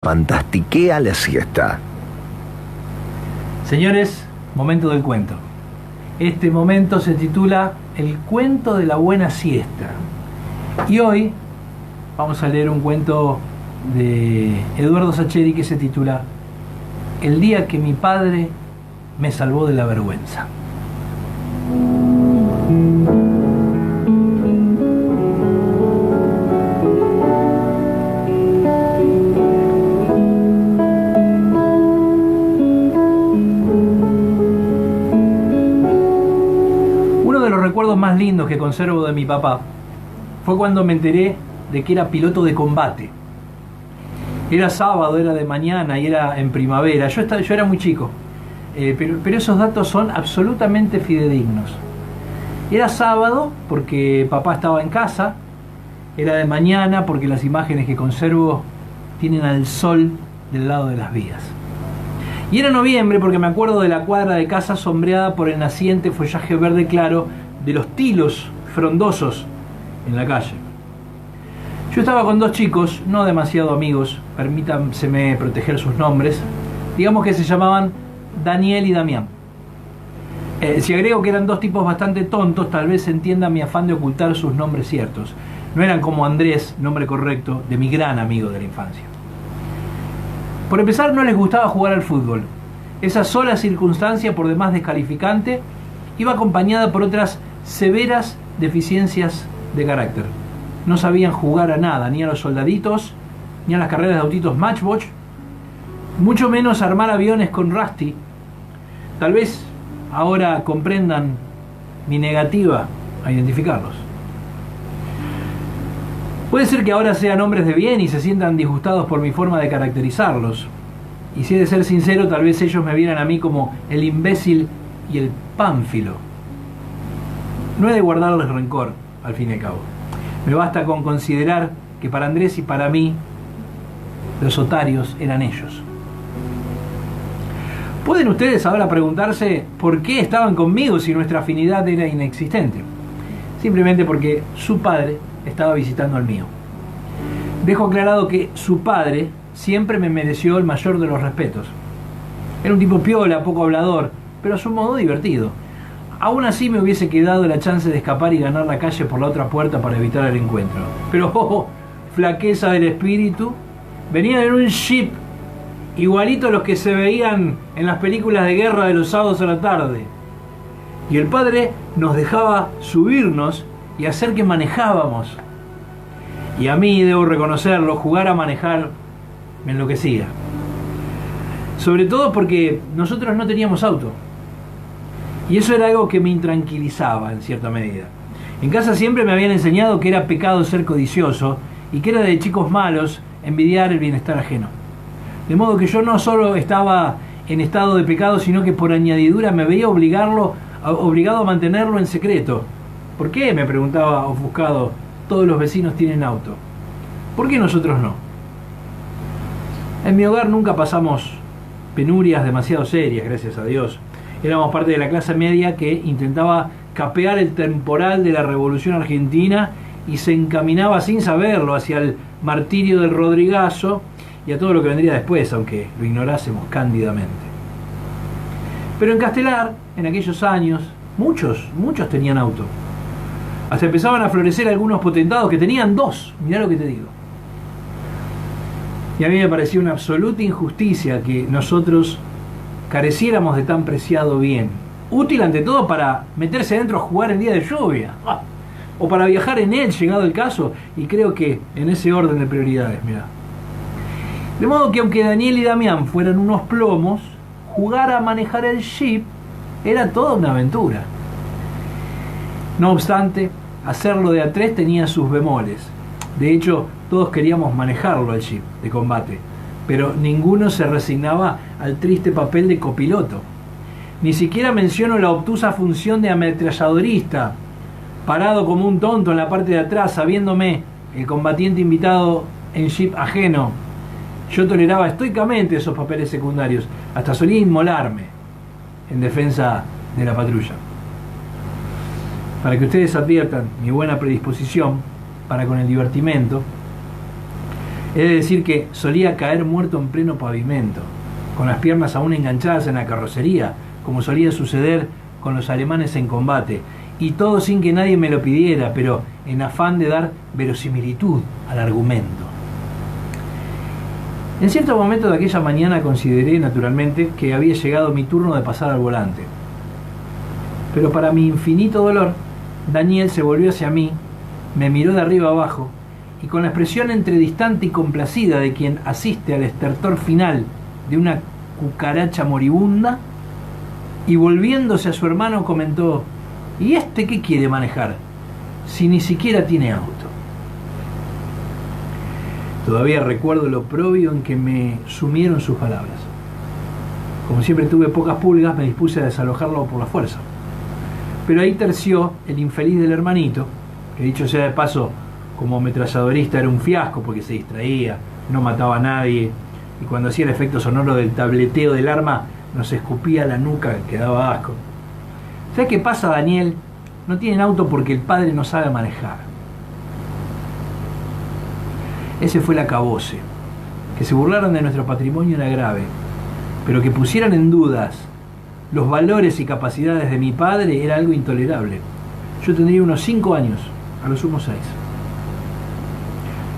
Fantastiquea la siesta. Señores, momento del cuento. Este momento se titula El cuento de la buena siesta. Y hoy vamos a leer un cuento de Eduardo Sacheri que se titula El día que mi padre me salvó de la vergüenza. Recuerdos más lindos que conservo de mi papá fue cuando me enteré de que era piloto de combate. Era sábado, era de mañana y era en primavera. Yo era muy chico, pero esos datos son absolutamente fidedignos. Era sábado porque papá estaba en casa, era de mañana porque las imágenes que conservo tienen al sol del lado de las vías. Y era noviembre porque me acuerdo de la cuadra de casa sombreada por el naciente follaje verde claro de los tilos frondosos en la calle. Yo estaba con dos chicos, no demasiado amigos, permítanseme proteger sus nombres, digamos que se llamaban Daniel y Damián. Si agrego que eran dos tipos bastante tontos, tal vez se entienda mi afán de ocultar sus nombres ciertos. No eran como Andrés, nombre correcto, de mi gran amigo de la infancia. Por empezar, no les gustaba jugar al fútbol. Esa sola circunstancia, por demás descalificante, iba acompañada por otras severas deficiencias de carácter. No sabían jugar a nada, ni a los soldaditos, ni a las carreras de autitos Matchbox, mucho menos armar aviones con Rusty. Tal vez ahora comprendan mi negativa a identificarlos. Puede ser que ahora sean hombres de bien y se sientan disgustados por mi forma de caracterizarlos. Y si he de ser sincero, tal vez ellos me vieran a mí como el imbécil y el pánfilo. No he de guardarles rencor, al fin y al cabo. Me basta con considerar que para Andrés y para mí, los otarios eran ellos. Pueden ustedes ahora preguntarse por qué estaban conmigo si nuestra afinidad era inexistente. Simplemente porque su padre estaba visitando al mío. Dejo aclarado que su padre siempre me mereció el mayor de los respetos. Era un tipo piola, poco hablador, pero a su modo divertido. Aún así me hubiese quedado la chance de escapar y ganar la calle por la otra puerta para evitar el encuentro. Pero, flaqueza del espíritu, venían en un jeep igualito a los que se veían en las películas de guerra de los sábados a la tarde. Y el padre nos dejaba subirnos y hacer que manejábamos. Y a mí, debo reconocerlo, jugar a manejar me enloquecía. Sobre todo porque nosotros no teníamos auto. Y eso era algo que me intranquilizaba en cierta medida. En casa siempre me habían enseñado que era pecado ser codicioso y que era de chicos malos envidiar el bienestar ajeno. De modo que yo no solo estaba en estado de pecado, sino que por añadidura me veía obligado a mantenerlo en secreto. ¿Por qué?, me preguntaba ofuscado, todos los vecinos tienen auto. ¿Por qué nosotros no? En mi hogar nunca pasamos penurias demasiado serias, gracias a Dios. Éramos parte de la clase media que intentaba capear el temporal de la Revolución Argentina y se encaminaba sin saberlo hacia el martirio del Rodrigazo y a todo lo que vendría después, aunque lo ignorásemos cándidamente. Pero en Castelar, en aquellos años, muchos tenían auto. Hasta empezaban a florecer algunos potentados que tenían dos, mirá lo que te digo. Y a mí me parecía una absoluta injusticia que nosotros careciéramos de tan preciado bien, útil ante todo para meterse adentro a jugar en día de lluvia, o para viajar en él llegado el caso, y creo que en ese orden de prioridades, mirá. De modo que aunque Daniel y Damián fueran unos plomos, jugar a manejar el jeep era toda una aventura. No obstante, hacerlo de a tres tenía sus bemoles. De hecho, todos queríamos manejarlo al jeep de combate, pero ninguno se resignaba al triste papel de copiloto. Ni siquiera menciono la obtusa función de ametralladorista, parado como un tonto en la parte de atrás, sabiéndome el combatiente invitado en jeep ajeno. Yo toleraba estoicamente esos papeles secundarios, hasta solía inmolarme en defensa de la patrulla. Para que ustedes adviertan mi buena predisposición para con el divertimento, He de decir que solía caer muerto en pleno pavimento, con las piernas aún enganchadas en la carrocería, como solía suceder con los alemanes en combate, y todo sin que nadie me lo pidiera, pero en afán de dar verosimilitud al argumento. En cierto momento de aquella mañana consideré, naturalmente, que había llegado mi turno de pasar al volante. Pero para mi infinito dolor, Daniel se volvió hacia mí, me miró de arriba abajo, y con la expresión entre distante y complacida de quien asiste al estertor final de una cucaracha moribunda, y volviéndose a su hermano comentó: ¿y este qué quiere manejar, si ni siquiera tiene auto? Todavía recuerdo lo oprobio en que me sumieron sus palabras. Como siempre tuve pocas pulgas, me dispuse a desalojarlo por la fuerza. Pero ahí terció el infeliz del hermanito, que dicho sea de paso, como ametralladorista era un fiasco porque se distraía, no mataba a nadie, y cuando hacía el efecto sonoro del tableteo del arma nos escupía la nuca que daba asco. ¿Sabes qué pasa, Daniel? No tienen auto porque el padre no sabe manejar. Ese fue el acabose. Que se burlaran de nuestro patrimonio era grave, pero que pusieran en dudas los valores y capacidades de mi padre era algo intolerable. Yo tendría unos 5 años, a lo sumo 6.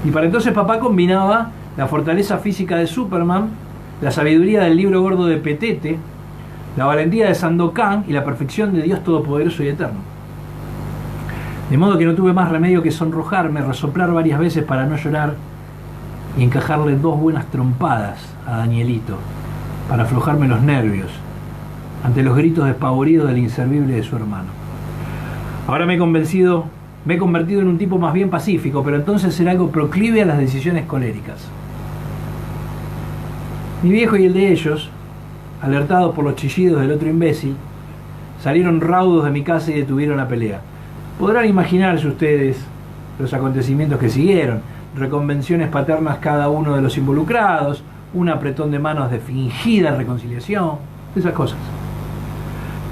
Y para entonces papá combinaba la fortaleza física de Superman, la sabiduría del libro gordo de Petete, la valentía de Sandokan y la perfección de Dios Todopoderoso y Eterno. De modo que no tuve más remedio que sonrojarme, resoplar varias veces para no llorar y encajarle 2 buenas trompadas a Danielito para aflojarme los nervios ante los gritos despavoridos del inservible de su hermano. Ahora me he convertido en un tipo más bien pacífico, pero entonces era algo proclive a las decisiones coléricas. Mi viejo y el de ellos, alertados por los chillidos del otro imbécil, salieron raudos de mi casa y detuvieron la pelea. Podrán imaginarse ustedes los acontecimientos que siguieron: reconvenciones paternas cada uno de los involucrados, un apretón de manos de fingida reconciliación, esas cosas.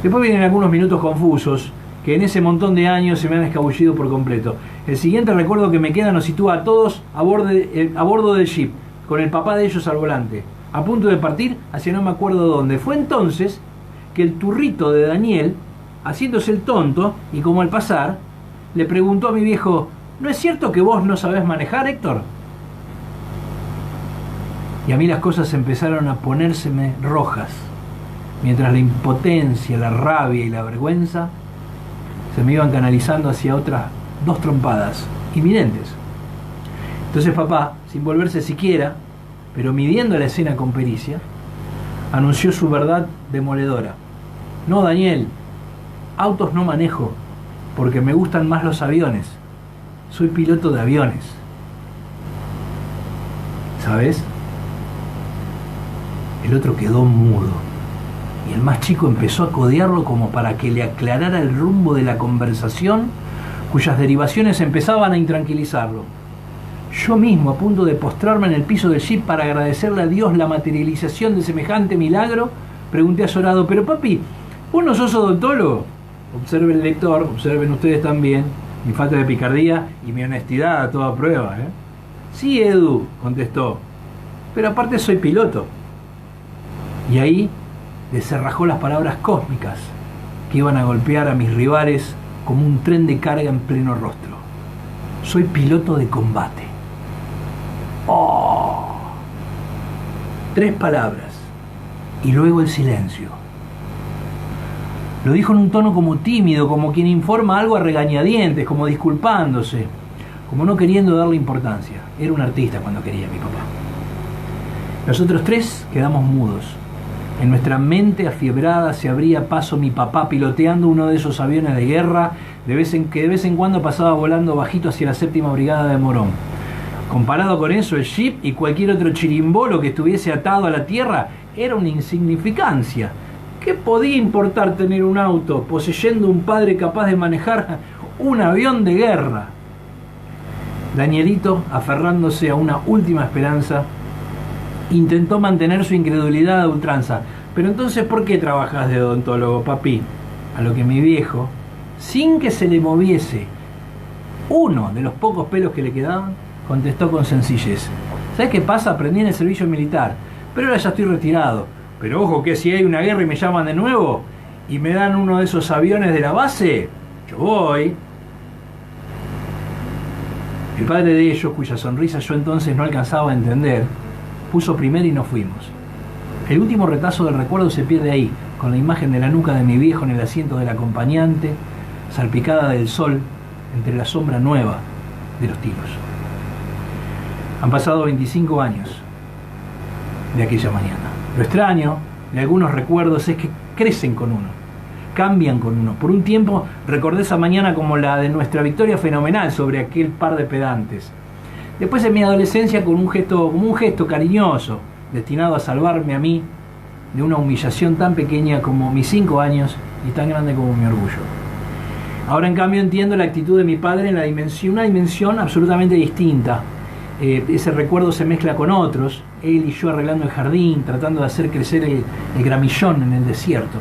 Después vienen algunos minutos confusos que en ese montón de años se me han escabullido por completo. El siguiente recuerdo que me queda nos sitúa a todos a bordo del jeep, con el papá de ellos al volante, a punto de partir hacia no me acuerdo dónde. Fue entonces que el turrito de Daniel, haciéndose el tonto, y como al pasar, le preguntó a mi viejo: ¿no es cierto que vos no sabés manejar, Héctor? Y a mí las cosas empezaron a ponérseme rojas, mientras la impotencia, la rabia y la vergüenza se me iban canalizando hacia otras 2 trompadas inminentes. Entonces papá, sin volverse siquiera, pero midiendo la escena con pericia, anunció su verdad demoledora: no, Daniel, autos no manejo, porque me gustan más los aviones. Soy piloto de aviones. ¿Sabes? El otro quedó mudo, y el más chico empezó a codearlo como para que le aclarara el rumbo de la conversación, cuyas derivaciones empezaban a intranquilizarlo. Yo mismo, a punto de postrarme en el piso del jeep para agradecerle a Dios la materialización de semejante milagro, pregunté azorado: pero papi, ¿vos no sos odontólogo? Observe el lector, observen ustedes también mi falta de picardía y mi honestidad a toda prueba, ¿eh? Sí, Edu, contestó, pero aparte soy piloto. Y ahí desenrajó las palabras cósmicas que iban a golpear a mis rivales como un tren de carga en pleno rostro: soy piloto de combate. ¡Oh! 3 palabras y luego el silencio. Lo dijo en un tono como tímido, como quien informa algo a regañadientes, como disculpándose, como no queriendo darle importancia. Era un artista cuando quería a mi papá. Los otros 3 quedamos mudos. En nuestra mente afiebrada se abría paso mi papá piloteando uno de esos aviones de guerra que de vez en cuando pasaba volando bajito hacia la 7ª Brigada de Morón. Comparado con eso, el jeep y cualquier otro chirimbolo que estuviese atado a la tierra era una insignificancia. ¿Qué podía importar tener un auto poseyendo un padre capaz de manejar un avión de guerra? Danielito, aferrándose a una última esperanza, intentó mantener su incredulidad a ultranza. Pero entonces, ¿por qué trabajas de odontólogo, papi? A lo que mi viejo, sin que se le moviese uno de los pocos pelos que le quedaban, contestó con sencillez: ¿Sabes qué pasa? Aprendí en el servicio militar, pero ahora ya estoy retirado. Pero ojo que si hay una guerra y me llaman de nuevo y me dan uno de esos aviones de la base, yo voy. El padre de ellos, cuya sonrisa yo entonces no alcanzaba a entender, puso primero y nos fuimos. El último retazo del recuerdo se pierde ahí, con la imagen de la nuca de mi viejo en el asiento del acompañante, salpicada del sol entre la sombra nueva de los tiros. Han pasado 25 años de aquella mañana. Lo extraño de algunos recuerdos es que crecen con uno, cambian con uno. Por un tiempo recordé esa mañana como la de nuestra victoria fenomenal sobre aquel par de pedantes. Después en mi adolescencia como un gesto cariñoso, destinado a salvarme a mí de una humillación tan pequeña como mis 5 años y tan grande como mi orgullo. Ahora en cambio entiendo la actitud de mi padre en una dimensión absolutamente distinta. Ese recuerdo se mezcla con otros, él y yo arreglando el jardín, tratando de hacer crecer el gramillón en el desierto.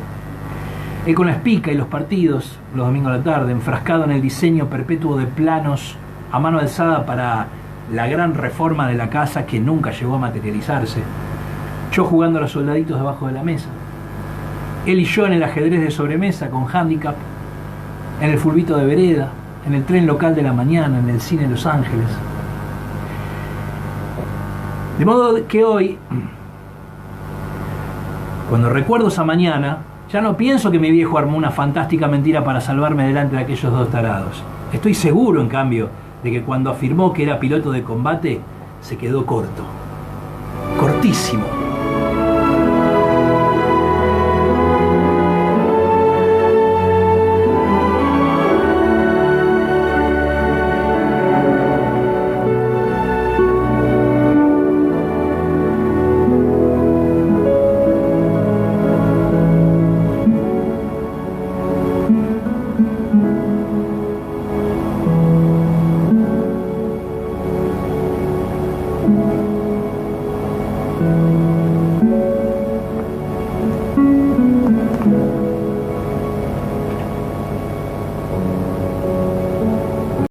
Él con la espica y los partidos, los domingos a la tarde, enfrascado en el diseño perpetuo de planos a mano alzada para la gran reforma de la casa que nunca llegó a materializarse. Yo jugando a los soldaditos debajo de la mesa. Él y yo en el ajedrez de sobremesa con handicap, en el fulbito de vereda, en el tren local de la mañana, en el cine Los Ángeles. De modo que hoy, cuando recuerdo esa mañana, ya no pienso que mi viejo armó una fantástica mentira para salvarme delante de aquellos dos tarados. Estoy seguro, en cambio, de que cuando afirmó que era piloto de combate, se quedó corto. Cortísimo.